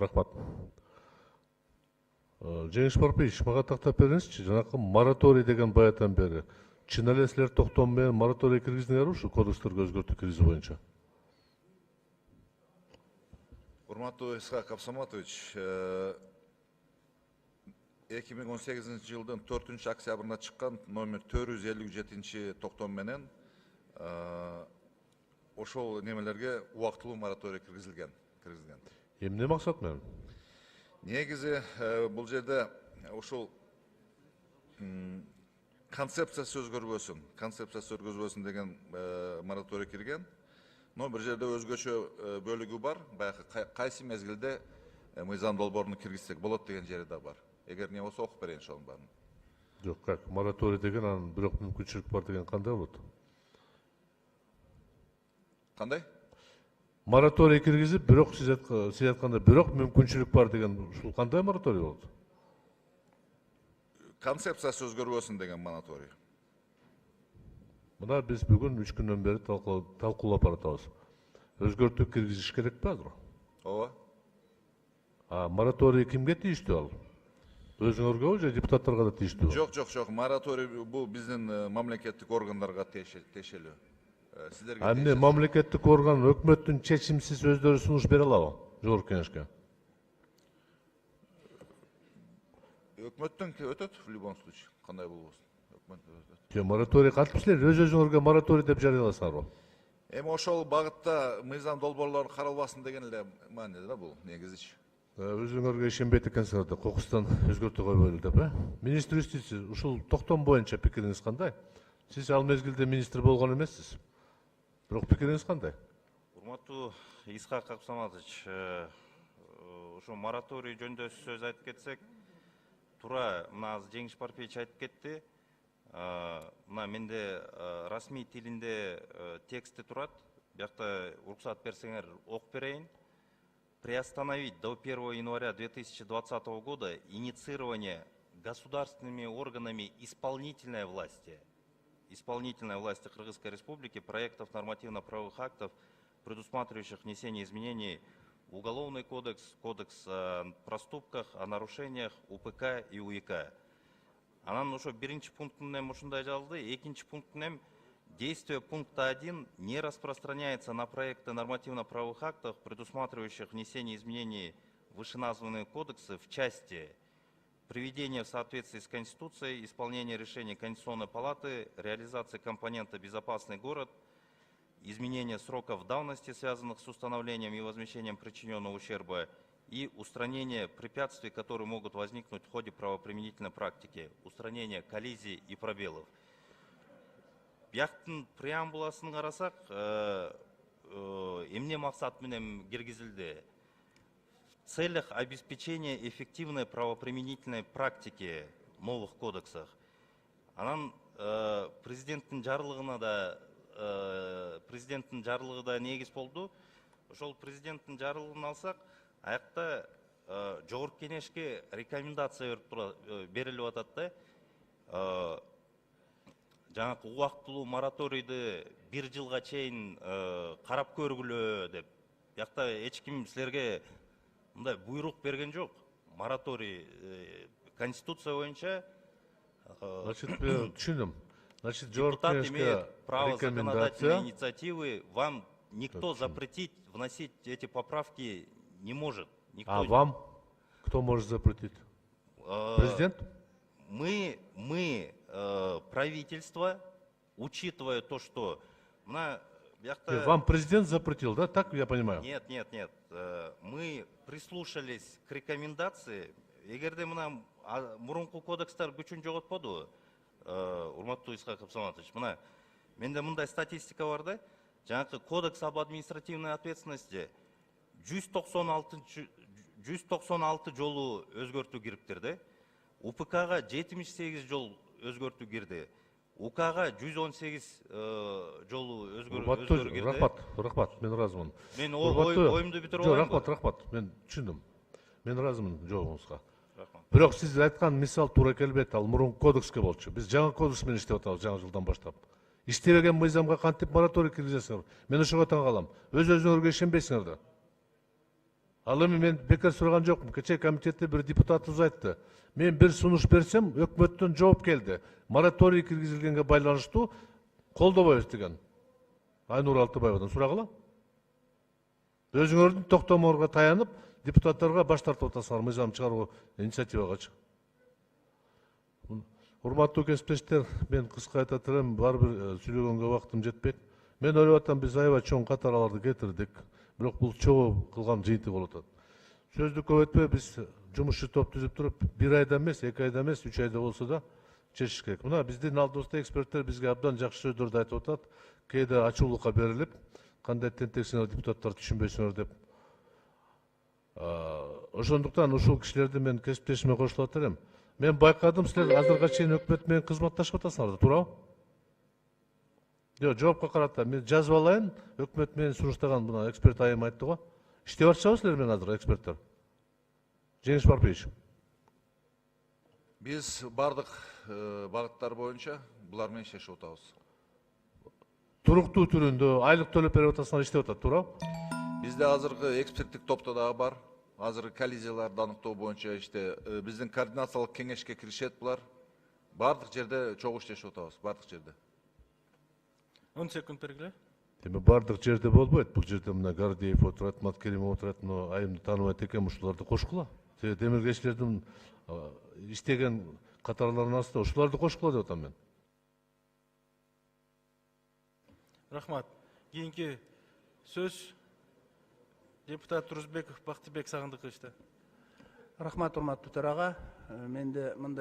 Рахмат. Жеңиш Барпиевич, мага тактап бериңизчи, жанакы мораторий деген баятан бери чын эле силер токтом менен мораторий киргиздиңерби ушу кодекстерге өзгөртүү киргизүү боюнча? Урматтуу Исхак Абсаматович, 2018 жылдын 4 октябрына чыккан номер 457 токтом менен ошол немелерге убактылуу мораторий киргизилген. Эмне максат менен? Негизи бул жерде ошол концепциясы өзгөрбөсүн деген мораторий кирген. Но бир жерде өзгөчө бөлүгү бар. Баягы кайсы мезгилде мыйзам долбооруна киргизсек болот деген жери да бар. Эгер не болсо окуп берейин ошонун баарын. Жок, как? Мораторий деген анын бирок мүмкүнчүлүк бар деген кандай болот? Кандай? Мораторий киргизип, бирок сиз айткандай бирок мүмкүнчүлүк бар деген ушул кандай мораторий болот? Концепциясы өзгөрбөсүн деген мораторий. Мына биз бүгүн 3 күндөн бери талкуулап баратабыз. Өзгөртүү киргизиш керекпи азыр? Ооба. Мораторий кимге тийиштүү ал? Өзүңөргөбү же депутаттарга да тийиштүүбү? Жок. Мораторий бул биздин мамлекеттик органдарга тиешелүү. Эмне мамлекеттик орган өкмөттүн чечимсиз өздөрү сунуш бере алабы Жогорку Кеңешке? Өкмөттөн өтөт в любом случае. Кандай болбосун? Мораторий кантип силер өз-өзүңөргө мораторий деп жарыяласыңарбы? Эми ошол багытта мыйзам долбоорлор каралбасын деген эле маани да бул негизичи. Өзүңөргө ишенбейт экенсиңер да кокустан өзгөртүү койбойлу деп, Министр юстиция, ушул токтом боюнча пикириңиз кандай? Сиз ал мезгилде министр болгон эмессиз. Бирок пикириңиз кандай? Урматтуу Исхак Абсаматович, ошо мораторий жөнүндө сөз айтып кетсек, туура мына азыр Жеңиш Барпиевич айтып кетти. Мына менде расмий тилинде тексти турат. Биякта уруксат берсеңер окуп берейин. Приостановить до 1 января 2020 года инициирование государственными органами исполнительной власти Кыргызской Республики проектов нормативно-правовых актов, предусматривающих внесение изменений в Уголовный кодекс, Кодекс о проступках, о нарушениях, УПК и УИК. Анан ошо биринчи пунктунан ушундай жазылды, экинчи пунктунан действие пункта 1 не распространяется на проекты нормативно-правовых актов, предусматривающих внесение изменений в вышеназванные кодексы в части приведения в соответствии с Конституцией, исполнения решений Конституционной палаты, реализации компонента «Безопасный город», изменения сроков давности, связанных с установлением и возмещением причиненного ущерба, и устранение препятствий, которые могут возникнуть в ходе правоприменительной практики, устранение коллизий и пробелов. Бияктын преамбуласын карасак, эмне максат менен киргизилди? В целях обеспечения эффективной правоприменительной практики в новых кодексах. Анан президенттин жарлыгы да негиз болду. Ошол президенттин жарлыгын алсак, аякта Жогорку Кеңешке рекомендация берилип атат да. Жаңакы убактылуу мораторийди 1 жылга чейин карап көргүлө деп. Биякта эч ким силерге мындай буйрук берген жок. Мораторий Конституция боюнча түшүндүм. Депутат имеет право законодательной инициативы. Вам никто запретить вносить эти поправки не может. А вам кто может запретить? Президент? Мы правительство, учитывая то, что вам президент запретил, да? Так я понимаю? Нет. Мы прислушались к рекомендации. Эгерде мына мурунку кодекстер күчүн жоготподу, урматтуу Исхак Абсаматович. Мына менде мындай статистика бар да. Жаңакы кодекс об административной ответственности 196 жолу өзгөртүү кириптир да. УПК-га 78 жол өзгөртүү кирди. УК-га 118 жолу өзгөртүү кирди. Рахмат, мен ыраазымын. Мен оюмду бүтүрүп алайын. Рахмат, мен түшүндүм. Мен ыраазымын жоогуңузга. Бирок сиз айткан мисал туура келбейт, ал мурун кодекске болчу. Биз жаңы кодекс менен иштеп атабыз, жаңы жылдан баштап. Иштебеген мыйзамга кантип мораторий киргизесиңер? Мен ошого таң калам. Өз-өзүңөргө ишенбейсиңер да. Ал эми мен бекер сураган жокмун. Кечээ комитетте бир депутатыбыз айтты. Мен бир сунуш берсем, өкмөттөн жооп келди. Мораторий киргизилгенге байланыштуу колдобойбуз деген. Айнур Алтыбаевадан сурагыла. Өзүңөрдүн токтоморго таянып, депутаттарга баш тартып атасыңар мыйзам чыгаруу инициативагачы. Урматтуу кесиптештер, мен кыска айтат элем, баары бир сүйлөгөнгө убактым жетпейт. Мен ойлоп атам, биз аябай чоң катарларды кетирдик. Бирок бул чогуу кылган жыйынтык болуп атат. Сөздү көп өтпөй биз жумушчу топ түзүп туруп, 1 айда эмес, 2 айда эмес, 3 айда болсо да чечиш керек. Мына биздин алдыбызда эксперттер бизге абдан жакшы сөздөрдү айтып атат. Кээде ачуулукка берилип, кандай тентексиңер депутаттар түшүнбөйсүңөр деп. Ошондуктан ушул кишилерди мен кесиптешиме кошулат элем. Мен байкадым, силер азыркыга чейин өкмөт менен кызматташып атасыңар да, туурабы? Жок, жоопко карата мен жазып алайын, өкмөт менен суруштаган мына эксперт айым айтты го. Иштеп атышабы силер менен азыр эксперттер? Жеңиш Барпиевич. Биз бардык багыттар боюнча булар менен иштешип атабыз. Туруктуу түрүндө айлык төлөп берип атасыңар, иштеп атат, туурабы? Бизде азыркы эксперттик топто дагы бар. Азыр коллизияларды аныктоо боюнча биздин координациялык кеңешке киришет булар. Бардык жерде чогуу иштешип атабыз, бардык жерде. 10 секунд бергиле. Эми бардык жерде болбойт. Бул жерде мына Гардиев отурат, Маткеримов отурат, мына айымды тааныбайт экен, ушуларды кошкула. Демиргечилердин иштеген катарларынын астында ушуларды кошкула деп атам мен. Рахмат. Кийинки сөз депутат Турузбеков Бактыбек Сагындыков иште. Рахмат, урматтуу төрага. Менде мындай